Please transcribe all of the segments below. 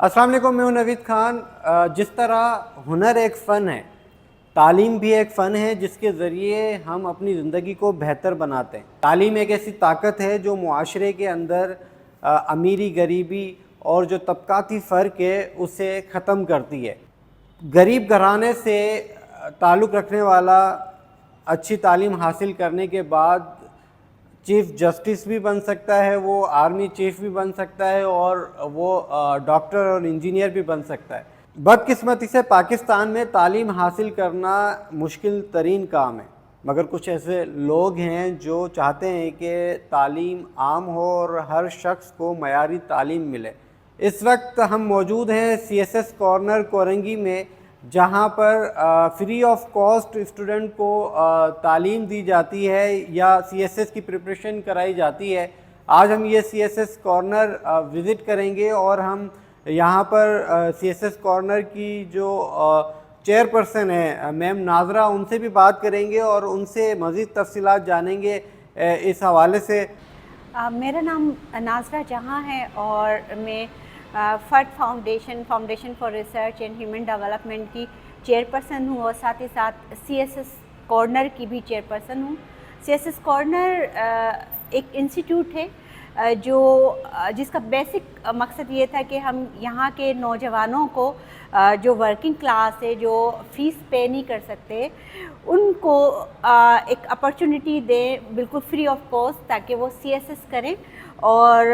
السلام علیکم، میں ہوں نوید خان۔ جس طرح ہنر ایک فن ہے، تعلیم بھی ایک فن ہے جس کے ذریعے ہم اپنی زندگی کو بہتر بناتے ہیں۔ تعلیم ایک ایسی طاقت ہے جو معاشرے کے اندر امیری غریبی اور جو طبقاتی فرق ہے اسے ختم کرتی ہے۔ غریب گھرانے سے تعلق رکھنے والا اچھی تعلیم حاصل کرنے کے بعد چیف جسٹس بھی بن سکتا ہے، وہ آرمی چیف بھی بن سکتا ہے، اور وہ ڈاکٹر اور انجینئر بھی بن سکتا ہے۔ بدقسمتی سے پاکستان میں تعلیم حاصل کرنا مشکل ترین کام ہے، مگر کچھ ایسے لوگ ہیں جو چاہتے ہیں کہ تعلیم عام ہو اور ہر شخص کو معیاری تعلیم ملے۔ اس وقت ہم موجود ہیں C S S corner Korangi میں، جہاں پر فری آف کاسٹ اسٹوڈنٹ کو تعلیم دی جاتی ہے یا سی ایس ایس کی پریپریشن کرائی جاتی ہے۔ آج ہم یہ C S S corner visit کریں گے اور ہم یہاں پر سی ایس ایس کارنر کی جو چیئر پرسن ہے میم ناظرہ، ان سے بھی بات کریں گے اور ان سے مزید تفصیلات جانیں گے اس حوالے سے۔ میرا نام ناظرہ جہاں ہے اور میں فرد foundation for research and human development کی چیئر پرسن ہوں، اور ساتھ ہی ساتھ سی ایس ایس کارنر کی بھی چیئر پرسن ہوں۔ سی ایس ایس کارنر ایک انسٹیٹیوٹ ہے جس کا بیسک مقصد یہ تھا کہ ہم یہاں کے نوجوانوں کو جو ورکنگ کلاس ہے، جو فیس پے نہیں کر سکتے، ان کو ایک اپرچونٹی دیں بالکل فری آف کاسٹ، تاکہ وہ سی ایس ایس کریں اور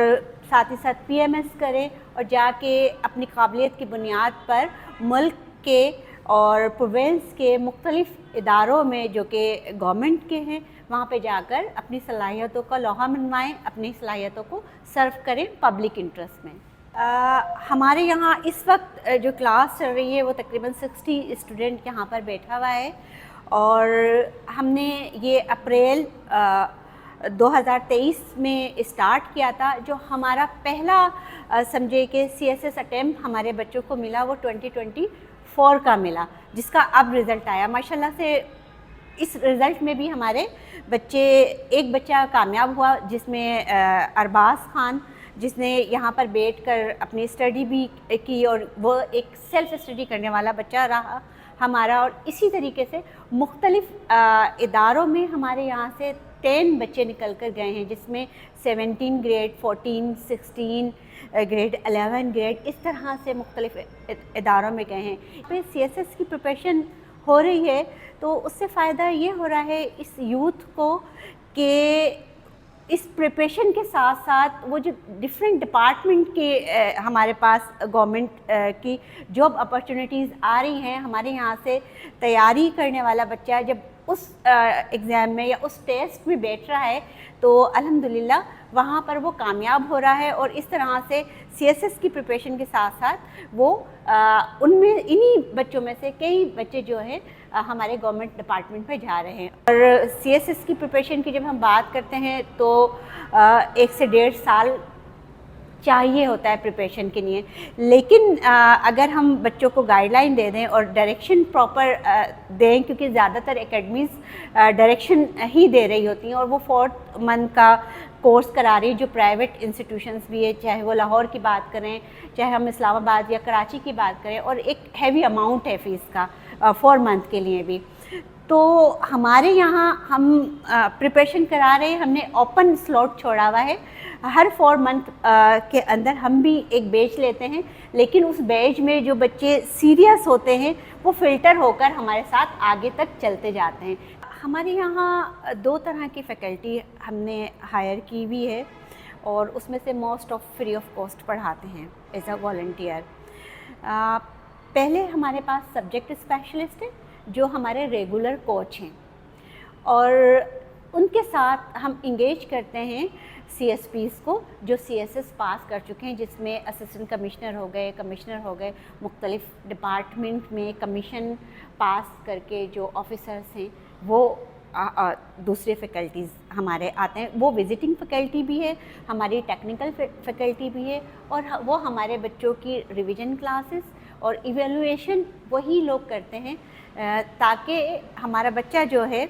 ساتھ ہی ساتھ پی ایم ایس کریں، اور جا کے اپنی قابلیت کی بنیاد پر ملک کے اور پروونس کے مختلف اداروں میں جو کہ گورنمنٹ کے ہیں، وہاں پہ جا کر اپنی صلاحیتوں کا لوہا منوائیں، اپنی صلاحیتوں کو سرو کریں پبلک انٹرسٹ میں۔ ہمارے یہاں اس وقت جو کلاس چل رہی ہے وہ تقریباً 60 اسٹوڈنٹ یہاں پر بیٹھا ہوا ہے، اور ہم نے یہ اپریل 2023 میں اسٹارٹ کیا تھا۔ جو ہمارا پہلا سمجھے کہ سی ایس ایس اٹیمپٹ ہمارے بچوں کو ملا وہ 2024 کا ملا، جس کا اب رزلٹ آیا۔ ماشاءاللہ سے اس رزلٹ میں بھی ہمارے بچے، ایک بچہ کامیاب ہوا جس میں ارباز خان، جس نے یہاں پر بیٹھ کر اپنی اسٹڈی بھی کی، اور وہ ایک سیلف اسٹڈی کرنے والا بچہ رہا ہمارا۔ اور اسی طریقے سے مختلف اداروں میں ہمارے یہاں سے 10 بچے نکل کر گئے ہیں، جس میں 17 گریڈ، 14، 16 گریڈ، 11 گریڈ، اس طرح سے مختلف اداروں میں گئے ہیں۔ پھر سی ایس ایس کی پریپریشن ہو رہی ہے تو اس سے فائدہ یہ ہو رہا ہے اس یوتھ کو کہ اس پریپریشن کے ساتھ ساتھ وہ جو ڈفرینٹ ڈپارٹمنٹ کے ہمارے پاس گورنمنٹ کی جاب اپرچونیٹیز آ رہی ہیں، ہمارے یہاں سے تیاری کرنے والا بچہ جب اس ایگزام میں یا اس ٹیسٹ میں بیٹھ رہا ہے تو الحمدللہ وہاں پر وہ کامیاب ہو رہا ہے، اور اس طرح سے سی ایس ایس کی پریپریشن کے ساتھ ساتھ وہ ان میں انہی بچوں میں سے کئی بچے جو ہیں ہمارے گورنمنٹ ڈپارٹمنٹ میں جا رہے ہیں۔ اور سی ایس ایس کی پریپریشن کی جب ہم بات کرتے ہیں تو 1 سے 1.5 سال چاہیے ہوتا ہے پریپریشن کے لیے، لیکن اگر ہم بچوں کو گائیڈ لائن دے دیں اور ڈائریکشن پراپر دیں، کیونکہ زیادہ تر اکیڈمیز ڈائریکشن ہی دے رہی ہوتی ہیں، اور وہ 4 منتھ کا کورس کرا رہی ہے، جو پرائیویٹ انسٹیٹیوشنز بھی ہے، چاہے وہ لاہور کی بات کریں، چاہے ہم اسلام آباد یا کراچی کی بات کریں، اور ایک ہیوی اماؤنٹ ہے فیس کا 4 منتھ کے لیے بھی۔ تو ہمارے یہاں ہم پریپریشن کرا رہے ہیں، ہم نے اوپن سلاٹ چھوڑا ہوا ہے۔ ہر 4 منتھ کے اندر ہم بھی ایک بیچ لیتے ہیں، لیکن اس بیچ میں جو بچے سیریس ہوتے ہیں وہ فلٹر ہو کر ہمارے ساتھ آگے تک چلتے جاتے ہیں۔ ہمارے یہاں 2 طرح کی فیکلٹی ہم نے ہائر کی ہوئی ہے، اور اس میں سے most of free of cost پڑھاتے ہیں ایز اے والنٹیئر۔ پہلے ہمارے پاس سبجیکٹ اسپیشلسٹ ہیں جو ہمارے ریگولر کوچ ہیں، اور ان کے ساتھ ہم انگیج کرتے ہیں سی ایس پیز کو جو سی ایس ایس پاس کر چکے ہیں، جس میں اسسٹنٹ کمشنر ہو گئے، کمشنر ہو گئے، مختلف ڈپارٹمنٹ میں کمیشن پاس کر کے جو آفیسرس ہیں وہ دوسرے فیکلٹیز ہمارے آتے ہیں۔ وہ وزٹنگ فیکلٹی بھی ہے، ہماری ٹیکنیکل فیکلٹی بھی ہے، اور وہ ہمارے بچوں کی ریویژن کلاسز اور ایویلویشن وہی لوگ کرتے ہیں، تاکہ ہمارا بچہ جو ہے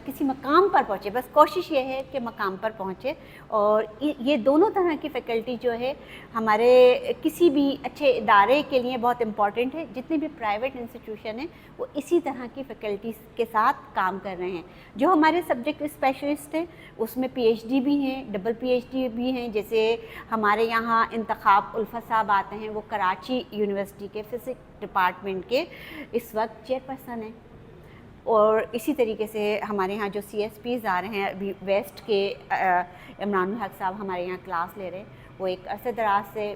کسی مقام پر پہنچے، بس کوشش یہ ہے کہ مقام پر پہنچے. اور یہ دونوں طرح کی فیکلٹی جو ہے ہمارے کسی بھی اچھے ادارے کے لیے بہت امپورٹنٹ ہے. جتنے بھی پرائیویٹ انسٹیٹیوشن ہیں وہ اسی طرح کی فیکلٹیز کے ساتھ کام کر رہے ہیں. جو ہمارے سبجیکٹ اسپیشلسٹ ہیں اس میں پی ایچ ڈی بھی ہیں، ڈبل پی ایچ ڈی بھی ہیں. جیسے ہمارے یہاں انتخاب الفت صاحب آتے ہیں، وہ کراچی یونیورسٹی کے فزکس ڈپارٹمنٹ کے اس وقت چیئرپرسن ہیں. اور اسی طریقے سے ہمارے ہاں جو سی ایس پیز آ رہے ہیں، ابھی ویسٹ کے عمران الحق صاحب ہمارے یہاں کلاس لے رہے ہیں. وہ ایک عرصے دراز سے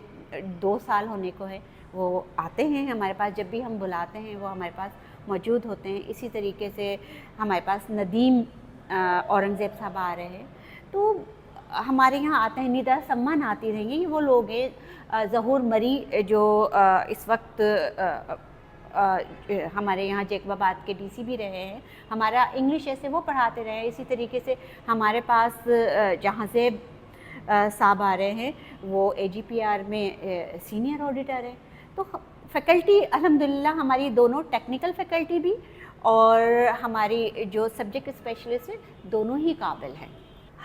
2 سال ہونے کو ہے، وہ آتے ہیں ہمارے پاس. جب بھی ہم بلاتے ہیں وہ ہمارے پاس موجود ہوتے ہیں. اسی طریقے سے ہمارے پاس ندیم اورنگزیب صاحب آ رہے ہیں، تو ہمارے یہاں آتے ہیں. ندا سمان آتی رہیں گی. وہ لوگ ہیں ظہور مری جو اس وقت ہمارے یہاں جیکب آباد کے ڈی سی بھی رہے ہیں. ہمارا انگلش ایسے وہ پڑھاتے رہے ہیں. اسی طریقے سے ہمارے پاس جہاں زیب صاحب آ رہے ہیں، وہ اے جی پی آر میں سینئر آڈیٹر ہیں. تو فیکلٹی الحمدللہ ہماری دونوں ٹیکنیکل فیکلٹی بھی اور ہماری جو سبجیکٹ اسپیشلسٹ ہیں دونوں ہی قابل ہیں.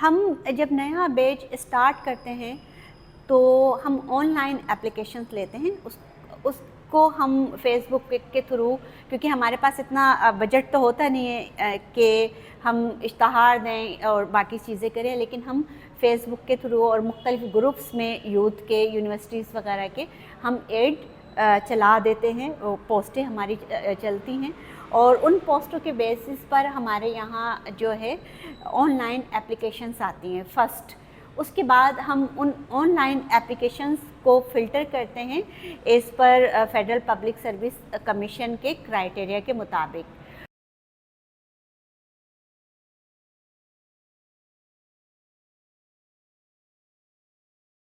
ہم جب نیا بیچ اسٹارٹ کرتے ہیں تو ہم آن لائن اپلیکیشنز لیتے ہیں. اس کو ہم فیس بک کے تھرو، کیونکہ ہمارے پاس اتنا بجٹ تو ہوتا نہیں ہے کہ ہم اشتہار دیں اور باقی چیزیں کریں، لیکن ہم فیس بک کے تھرو اور مختلف گروپس میں یوتھ کے، یونیورسٹیز وغیرہ کے ہم ایڈ چلا دیتے ہیں. وہ پوسٹیں ہماری چلتی ہیں اور ان پوسٹوں کے بیسس پر ہمارے یہاں جو ہے آن لائن اپلیکیشنس آتی ہیں فرسٹ. اس کے بعد ہم ان آن لائن اپلیکیشنس کو فلٹر کرتے ہیں as per federal public service commission کے کرائٹیریا کے مطابق.